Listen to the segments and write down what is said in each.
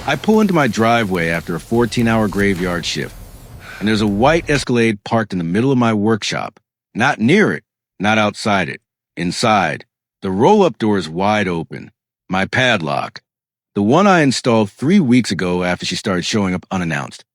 I pull into my driveway after a 14-hour graveyard shift, and there's a white Escalade parked in the middle of my workshop. Not near it, not outside it. Inside, the roll-up door is wide open. My padlock, the one I installed 3 weeks ago after she started showing up unannounced,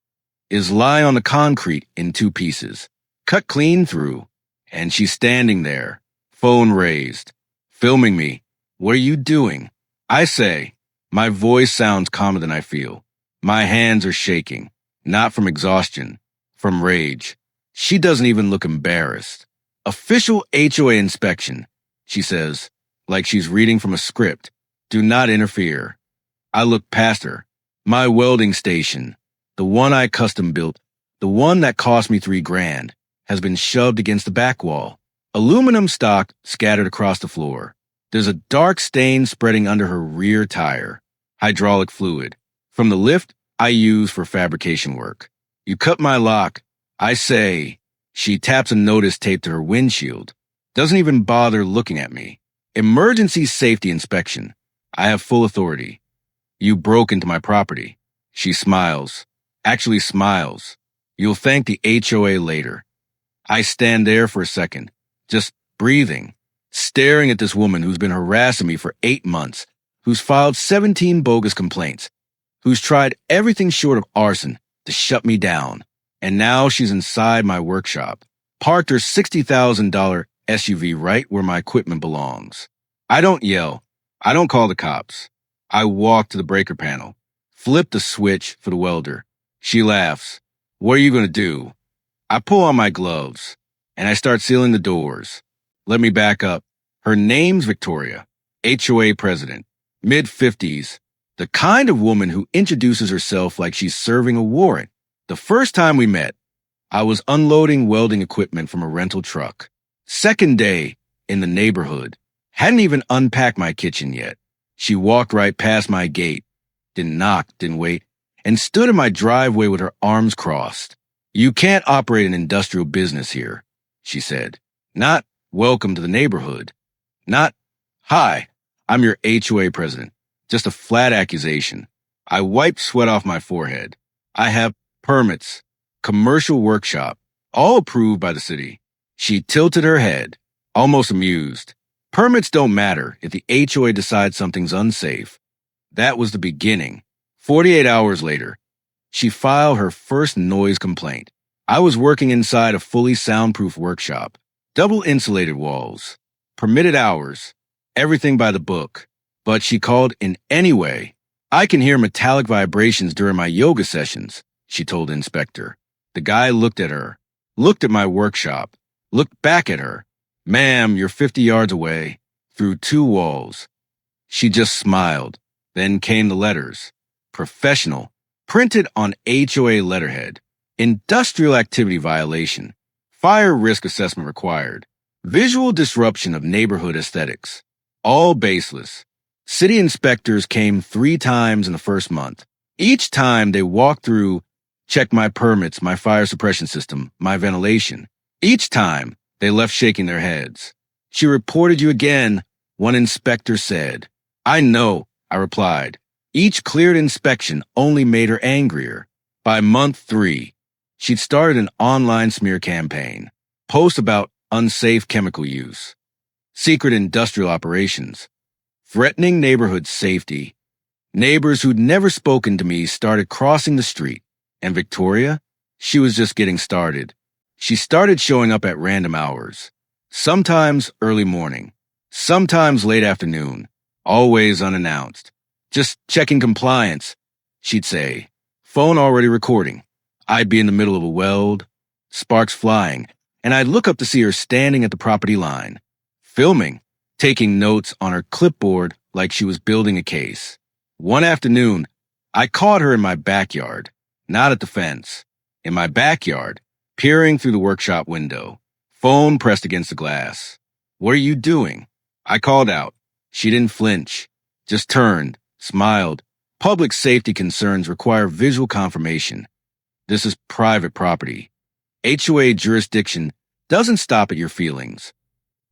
is lying on the concrete in 2 pieces, cut clean through, and she's standing there, phone raised, filming me. What are you doing? I say. My voice sounds calmer than I feel. My hands are shaking, not from exhaustion, from rage. She doesn't even look embarrassed. Official HOA inspection, she says, like she's reading from a script. Do not interfere. I look past her. My welding station, the one I custom built, the one that cost me $3,000, has been shoved against the back wall. Aluminum stock scattered across the floor. There's a dark stain spreading under her rear tire. Hydraulic fluid. From the lift I use for fabrication work. You cut my lock. I say. She taps a notice taped to her windshield. Doesn't even bother looking at me. Emergency safety inspection. I have full authority. You broke into my property. She smiles. Actually smiles. You'll thank the HOA later. I stand there for a second, just breathing, staring at this woman who's been harassing me for 8 months, who's filed 17 bogus complaints, who's tried everything short of arson to shut me down. And now she's inside my workshop, parked her $60,000 SUV right where my equipment belongs. I don't yell. I don't call the cops. I walk to the breaker panel, flip the switch for the welder. She laughs. What are you going to do? I pull on my gloves, and I start sealing the doors. Let me back up. Her name's Victoria, HOA president, mid-50s, the kind of woman who introduces herself like she's serving a warrant. The first time we met, I was unloading welding equipment from a rental truck. Second day in the neighborhood, hadn't even unpacked my kitchen yet. She walked right past my gate, didn't knock, didn't wait, and stood in my driveway with her arms crossed. You can't operate an industrial business here, she said. Not welcome to the neighborhood. Not, hi, I'm your HOA president. Just a flat accusation. I wiped sweat off my forehead. I have permits, commercial workshop, all approved by the city. She tilted her head, almost amused. Permits don't matter if the HOA decides something's unsafe. That was the beginning. 48 hours later, she filed her first noise complaint. I was working inside a fully soundproof workshop, double insulated walls, permitted hours, everything by the book. But she called in anyway. I can hear metallic vibrations during my yoga sessions, she told the inspector. The guy looked at her, looked at my workshop, looked back at her. Ma'am, you're 50 yards away, through 2 walls. She just smiled. Then came the letters. Professional, printed on HOA letterhead. Industrial activity violation. Fire risk assessment required. Visual disruption of neighborhood aesthetics. All baseless. City inspectors came 3 times in the first month. Each time they walked through, checked my permits, my fire suppression system, my ventilation. Each time they left shaking their heads. She reported you again, one inspector said. I know, I replied. Each cleared inspection only made her angrier. By month 3, she'd started an online smear campaign. Posts about unsafe chemical use, secret industrial operations, threatening neighborhood safety. Neighbors who'd never spoken to me started crossing the street. And Victoria? She was just getting started. She started showing up at random hours. Sometimes early morning, sometimes late afternoon, always unannounced. Just checking compliance, she'd say. Phone already recording. I'd be in the middle of a weld, sparks flying, and I'd look up to see her standing at the property line, filming, taking notes on her clipboard like she was building a case. One afternoon, I caught her in my backyard, not at the fence. In my backyard, peering through the workshop window, phone pressed against the glass. What are you doing? I called out. She didn't flinch, just turned, smiled. Public safety concerns require visual confirmation. This is private property. HOA jurisdiction doesn't stop at your feelings.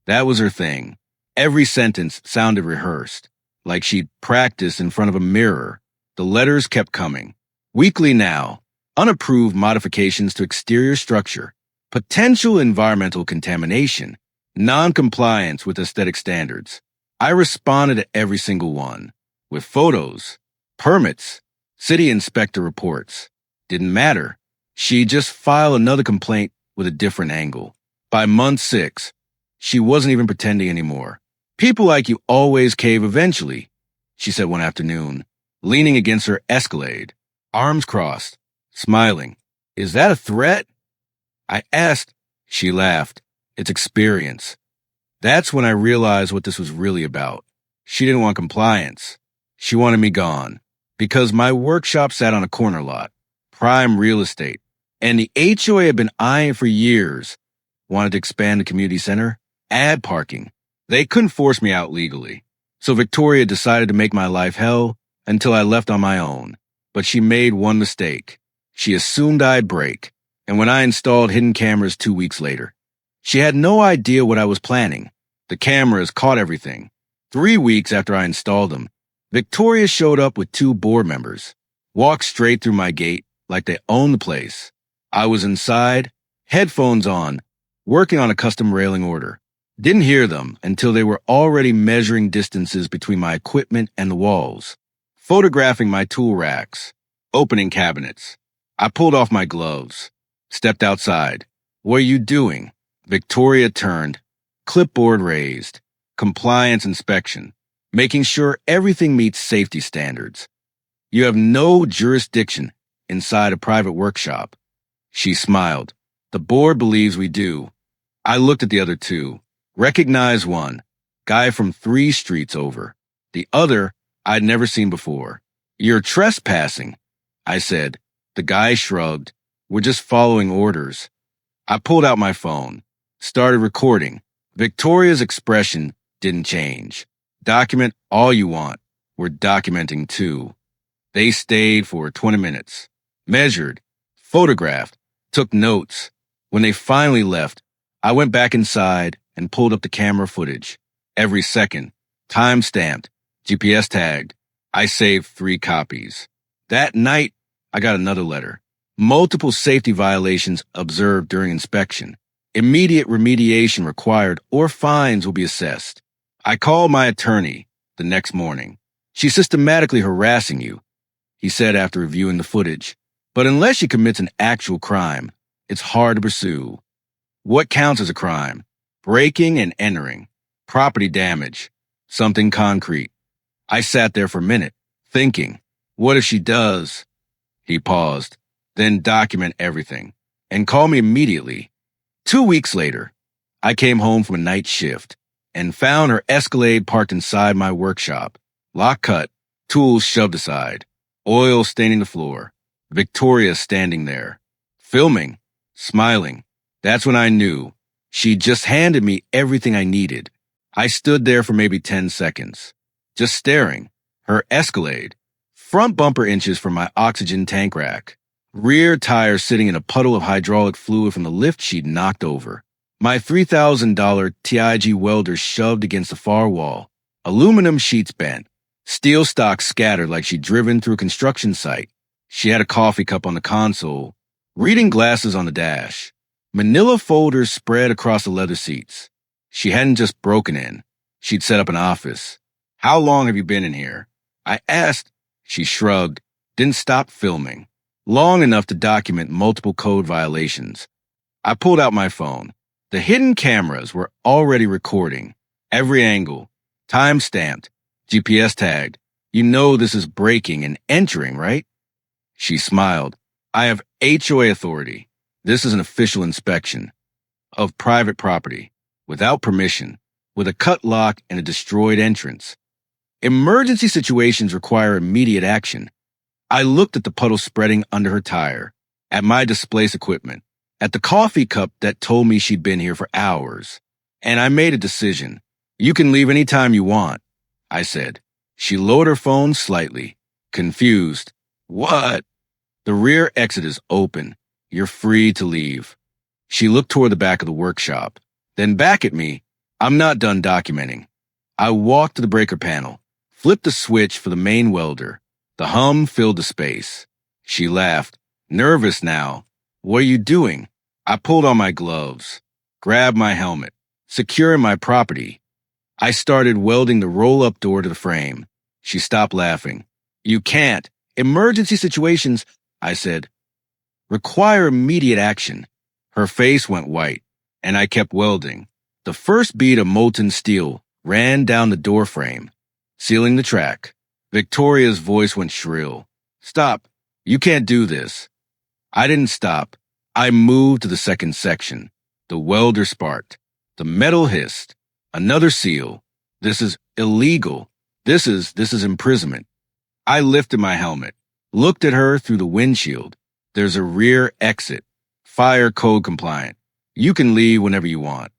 That was her thing. Every sentence sounded rehearsed, like she'd practiced in front of a mirror. The letters kept coming. Weekly now. Unapproved modifications to exterior structure. Potential environmental contamination. Non-compliance with aesthetic standards. I responded to every single one. With photos. Permits. City inspector reports. Didn't matter. She'd just file another complaint with a different angle. By month 6, she wasn't even pretending anymore. People like you always cave eventually, she said one afternoon, leaning against her Escalade, arms crossed, smiling. Is that a threat? I asked. She laughed. It's experience. That's when I realized what this was really about. She didn't want compliance. She wanted me gone. Because my workshop sat on a corner lot, prime real estate, and the HOA had been eyeing for years. Wanted to expand the community center, add parking. They couldn't force me out legally. So Victoria decided to make my life hell until I left on my own. But she made one mistake. She assumed I'd break. And when I installed hidden cameras 2 weeks later, she had no idea what I was planning. The cameras caught everything. 3 weeks after I installed them, Victoria showed up with 2 board members, walked straight through my gate like they owned the place. I was inside, headphones on, working on a custom railing order. Didn't hear them until they were already measuring distances between my equipment and the walls, photographing my tool racks, opening cabinets. I pulled off my gloves, stepped outside. What are you doing? Victoria turned, clipboard raised, compliance inspection, making sure everything meets safety standards. You have no jurisdiction inside a private workshop. She smiled. The board believes we do. I looked at the other 2, recognized one, guy from 3 streets over. The other I'd never seen before. You're trespassing, I said. The guy shrugged. We're just following orders. I pulled out my phone, started recording. Victoria's expression didn't change. Document all you want. We're documenting too. They stayed for 20 minutes, measured, photographed, took notes. When they finally left, I went back inside and pulled up the camera footage. Every second, time-stamped, GPS tagged. I saved 3 copies. That night, I got another letter. Multiple safety violations observed during inspection. Immediate remediation required or fines will be assessed. I called my attorney the next morning. She's systematically harassing you, he said after reviewing the footage. But unless she commits an actual crime, it's hard to pursue. What counts as a crime? Breaking and entering. Property damage. Something concrete. I sat there for a minute, thinking, what if she does? He paused, then document everything, and call me immediately. 2 weeks later, I came home from a night shift and found her Escalade parked inside my workshop. Lock cut, tools shoved aside, oil staining the floor. Victoria standing there, filming, smiling. That's when I knew. She just handed me everything I needed. I stood there for maybe 10 seconds, just staring. Her Escalade, front bumper inches from my oxygen tank rack, rear tire sitting in a puddle of hydraulic fluid from the lift she'd knocked over. My $3,000 TIG welder shoved against the far wall, aluminum sheets bent, steel stocks scattered like she'd driven through a construction site. She had a coffee cup on the console, reading glasses on the dash, manila folders spread across the leather seats. She hadn't just broken in. She'd set up an office. How long have you been in here? I asked. She shrugged, didn't stop filming. Long enough to document multiple code violations. I pulled out my phone. The hidden cameras were already recording. Every angle. Time-stamped. GPS tagged. You know this is breaking and entering, right? She smiled. I have HOA authority. This is an official inspection of private property, without permission, with a cut lock and a destroyed entrance. Emergency situations require immediate action. I looked at the puddle spreading under her tire, at my displaced equipment, at the coffee cup that told me she'd been here for hours, and I made a decision. You can leave any time you want, I said. She lowered her phone slightly, confused. What? The rear exit is open. You're free to leave. She looked toward the back of the workshop, then back at me. I'm not done documenting. I walked to the breaker panel, flipped the switch for the main welder, The hum filled the space. She laughed, nervous now. What are you doing? I pulled on my gloves, grabbed my helmet, securing my property. I started welding the roll-up door to the frame. She stopped laughing. You can't. Emergency situations, I said, require immediate action. Her face went white, and I kept welding. The first bead of molten steel ran down the door frame, sealing the track. Victoria's voice went shrill. Stop. You can't do this. I didn't stop. I moved to the second section. The welder sparked. The metal hissed. Another seal. This is illegal. This is imprisonment. I lifted my helmet, looked at her through the windshield. There's a rear exit. Fire code compliant. You can leave whenever you want.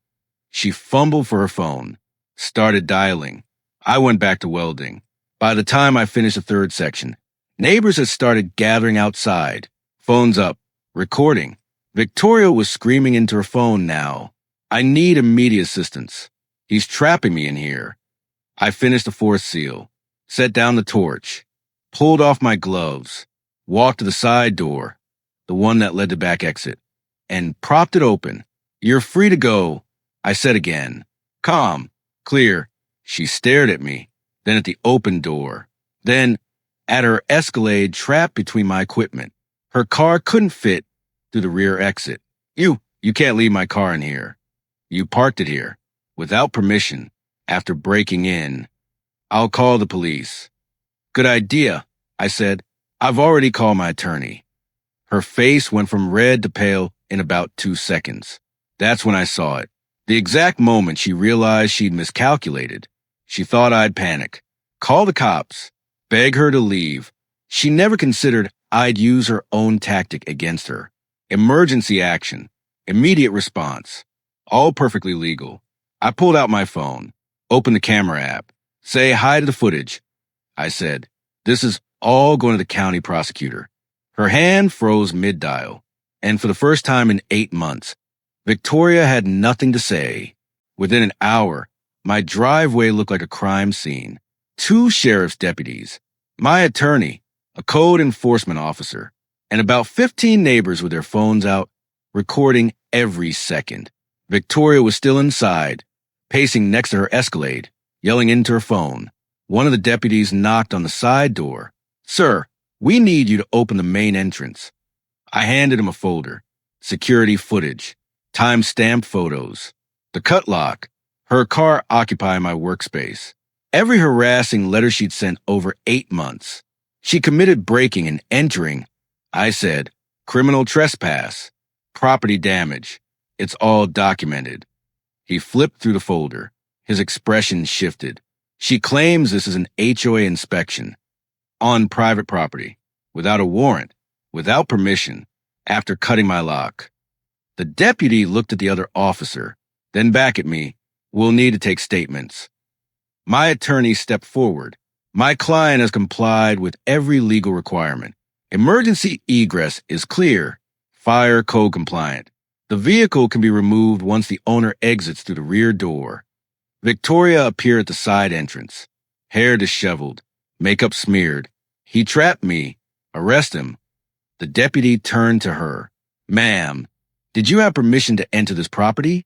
She fumbled for her phone, started dialing. I went back to welding. By the time I finished the third section, neighbors had started gathering outside. Phones up, recording. Victoria was screaming into her phone now. I need immediate assistance. He's trapping me in here. I finished the fourth seal, set down the torch, pulled off my gloves, walked to the side door, the one that led to back exit, and propped it open. You're free to go, I said again. Calm, clear. She stared at me, then at the open door, then at her Escalade trapped between my equipment. Her car couldn't fit through the rear exit. You can't leave my car in here. You parked it here, without permission, after breaking in. I'll call the police. Good idea, I said. I've already called my attorney. Her face went from red to pale in about 2 seconds. That's when I saw it. The exact moment she realized she'd miscalculated. She thought I'd panic, call the cops, beg her to leave. She never considered I'd use her own tactic against her. Emergency action, immediate response, all perfectly legal. I pulled out my phone, opened the camera app. Say hi to the footage, I said. This is all going to the county prosecutor. Her hand froze mid-dial, and for the first time in 8 months, Victoria had nothing to say. Within an hour, my driveway looked like a crime scene. 2 sheriff's deputies, my attorney, a code enforcement officer, and about 15 neighbors with their phones out, recording every second. Victoria was still inside, pacing next to her Escalade, yelling into her phone. One of the deputies knocked on the side door. Sir, we need you to open the main entrance. I handed him a folder. Security footage. Time-stamped photos. The cut lock. Her car occupying my workspace. Every harassing letter she'd sent over 8 months. She committed breaking and entering. I said, criminal trespass. Property damage. It's all documented. He flipped through the folder. His expression shifted. She claims this is an HOA inspection. On private property. Without a warrant. Without permission. After cutting my lock. The deputy looked at the other officer, then back at me. We'll need to take statements. My attorney stepped forward. My client has complied with every legal requirement. Emergency egress is clear. Fire code compliant. The vehicle can be removed once the owner exits through the rear door. Victoria appeared at the side entrance. Hair disheveled. Makeup smeared. He trapped me. Arrest him. The deputy turned to her. Ma'am, did you have permission to enter this property?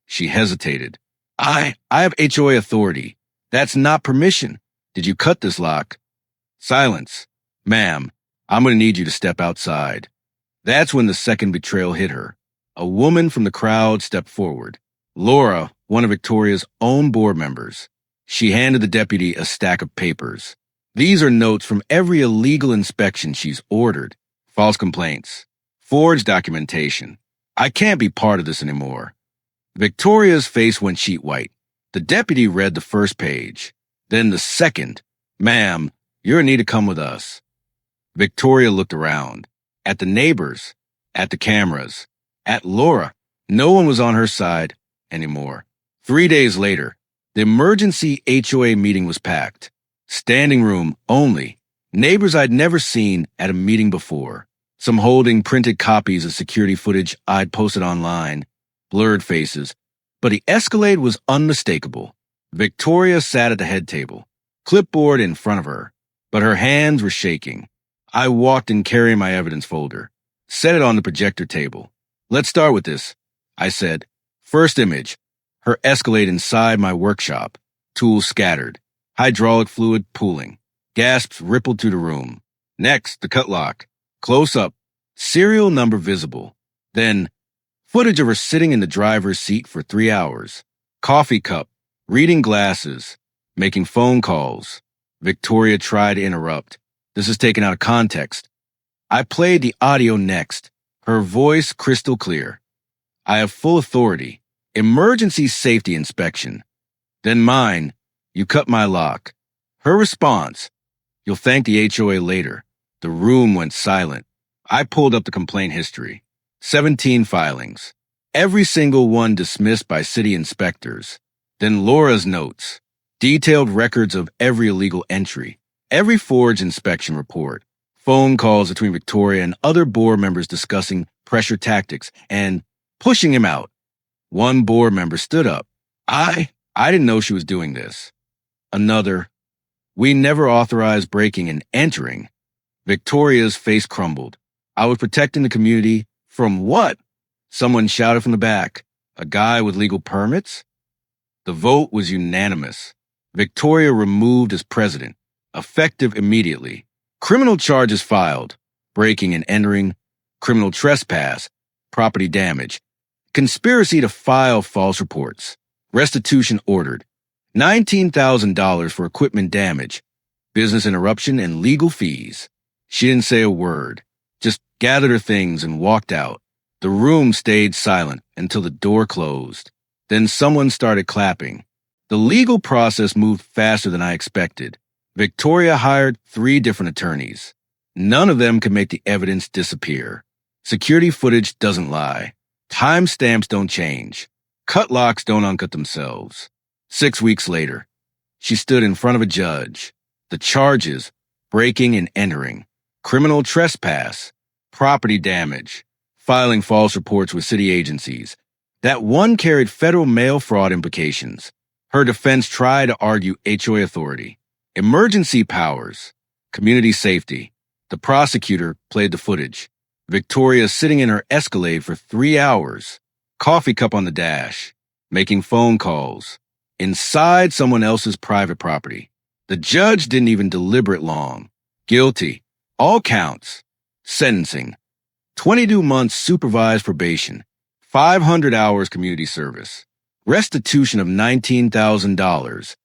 She hesitated. I have HOA authority. That's not permission. Did you cut this lock? Silence. Ma'am, I'm going to need you to step outside. That's when the second betrayal hit her. A woman from the crowd stepped forward. Laura, one of Victoria's own board members. She handed the deputy a stack of papers. These are notes from every illegal inspection she's ordered. False complaints. Forged documentation. I can't be part of this anymore. Victoria's face went sheet white. The deputy read the first page. Then the second. Ma'am, you're in need to come with us. Victoria looked around. At the neighbors. At the cameras. At Laura. No one was on her side anymore. 3 days later, the emergency HOA meeting was packed. Standing room only. Neighbors I'd never seen at a meeting before. Some holding printed copies of security footage I'd posted online. Blurred faces. But the Escalade was unmistakable. Victoria sat at the head table, clipboard in front of her. but her hands were shaking. I walked in carrying my evidence folder, set it on the projector table. Let's start with this, I said. First image, her Escalade inside my workshop, tools scattered, hydraulic fluid pooling, gasps rippled through the room. Next, the cut lock, close up, serial number visible. Then, footage of her sitting in the driver's seat for 3 hours, coffee cup, reading glasses, making phone calls. Victoria tried to interrupt. This is taken out of context. I played the audio next, her voice crystal clear. I have full authority. Emergency safety inspection. Then mine, you cut my lock. Her response, you'll thank the HOA later. The room went silent. I pulled up the complaint history. 17 filings. Every single one dismissed by city inspectors. Then Laura's notes. Detailed records of every illegal entry. Every forged inspection report. Phone calls between Victoria and other board members discussing pressure tactics and pushing him out. One board member stood up. I didn't know she was doing this. Another, we never authorized breaking and entering. Victoria's face crumbled. I was protecting the community from what? Someone shouted from the back. A guy with legal permits? The vote was unanimous. Victoria removed as president, effective immediately. Criminal charges filed, breaking and entering, criminal trespass, property damage, conspiracy to file false reports, restitution ordered, $19,000 for equipment damage, business interruption, and legal fees. She didn't say a word, just gathered her things and walked out. The room stayed silent until the door closed. Then someone started clapping. The legal process moved faster than I expected. Victoria hired 3 different attorneys. None of them could make the evidence disappear. Security footage doesn't lie. Timestamps don't change. Cut locks don't uncut themselves. 6 weeks later, she stood in front of a judge. The charges, breaking and entering, criminal trespass, property damage, filing false reports with city agencies. That one carried federal mail fraud implications. Her defense tried to argue HOA authority, emergency powers, community safety. The prosecutor played the footage. Victoria sitting in her Escalade for 3 hours, coffee cup on the dash, making phone calls, inside someone else's private property. The judge didn't even deliberate long. Guilty. All counts. Sentencing. 22 months supervised probation. 500 hours community service. Restitution of $19,000.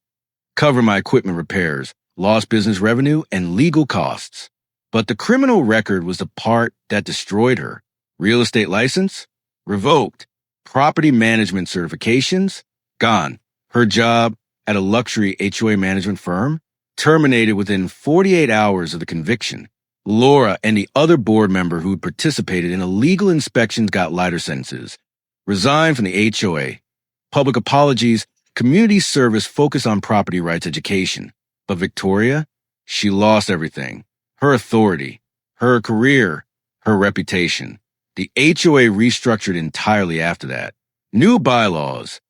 Cover my equipment repairs, lost business revenue, and legal costs. But the criminal record was the part that destroyed her. Real estate license? Revoked. Property management certifications? Gone. Her job at a luxury HOA management firm? Terminated within 48 hours of the conviction. Laura and the other board member who participated in illegal inspections got lighter sentences. Resigned from the HOA. Public apologies, community service focused on property rights education. But Victoria? She lost everything. Her authority, her career, her reputation. The HOA restructured entirely after that. New bylaws.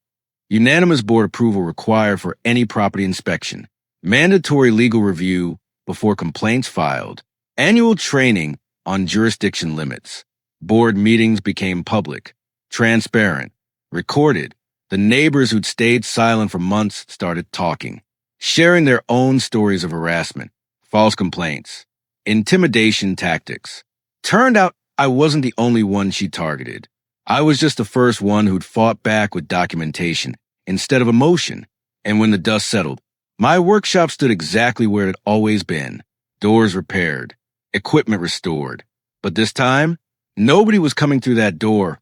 Unanimous board approval required for any property inspection. Mandatory legal review before complaints filed. Annual training on jurisdiction limits. Board meetings became public, transparent, recorded. The neighbors who'd stayed silent for months started talking, sharing their own stories of harassment, false complaints, intimidation tactics. Turned out I wasn't the only one she targeted. I was just the first one who'd fought back with documentation instead of emotion. And when the dust settled, my workshop stood exactly where it had always been. Doors repaired, equipment restored. But this time, nobody was coming through that door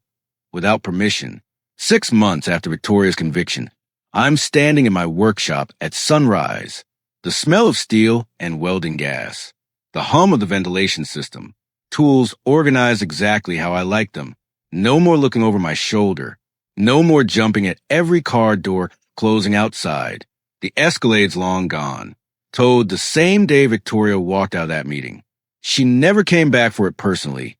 without permission. 6 months after Victoria's conviction, I'm standing in my workshop at sunrise. The smell of steel and welding gas. The hum of the ventilation system. Tools organized exactly how I like them. No more looking over my shoulder. No more jumping at every car door closing outside. The Escalade's long gone. Towed the same day Victoria walked out of that meeting. She never came back for it personally.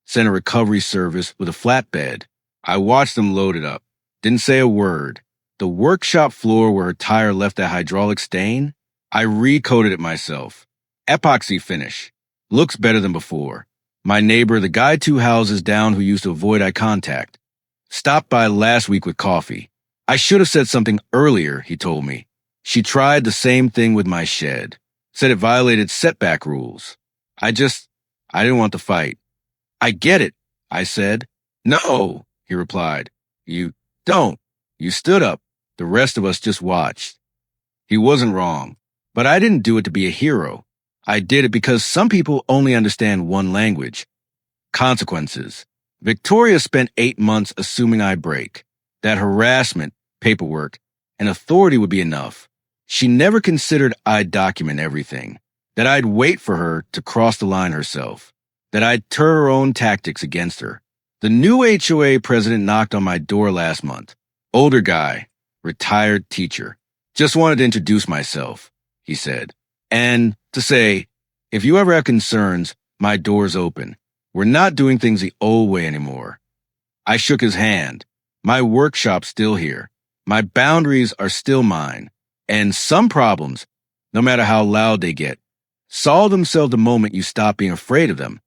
Sent a recovery service with a flatbed. I watched them load it up. Didn't say a word. The workshop floor where her tire left that hydraulic stain, I recoated it myself. Epoxy finish. Looks better than before. My neighbor, the guy 2 houses down who used to avoid eye contact, stopped by last week with coffee. I should have said something earlier, he told me. She tried the same thing with my shed. Said it violated setback rules. I didn't want to fight. I get it, I said. No, he replied. You don't. You stood up. The rest of us just watched. He wasn't wrong, but I didn't do it to be a hero. I did it because some people only understand one language. Consequences. Victoria spent 8 months assuming I'd break, that harassment, paperwork, and authority would be enough. She never considered I'd document everything, that I'd wait for her to cross the line herself, that I'd turn her own tactics against her. The new HOA president knocked on my door last month. Older guy, retired teacher. Just wanted to introduce myself, he said. And to say, if you ever have concerns, my door's open. We're not doing things the old way anymore. I shook his hand. My workshop's still here. My boundaries are still mine. And some problems, no matter how loud they get, solve themselves the moment you stop being afraid of them.